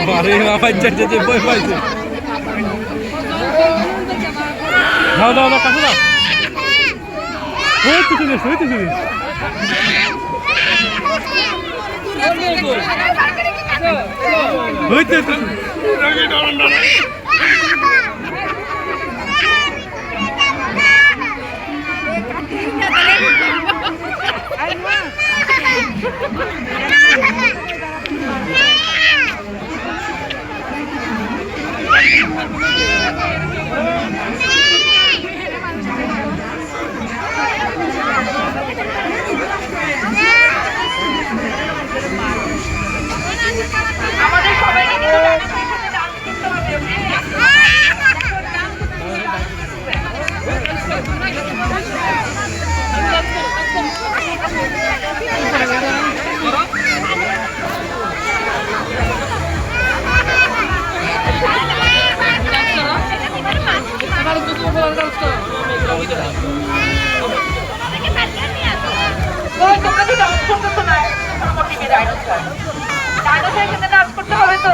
বারে বাবা যেতে যে বই পাইছে দাও দাও দাও কাছে দাও হইতে শুনিস হইতে আমাদের সবাইকে কিন্তু ডান্স করতে হবে। তোমরা কি ডান্স করতেছো না? ডাইনোসর সাথে ডান্স করতে হবে তো।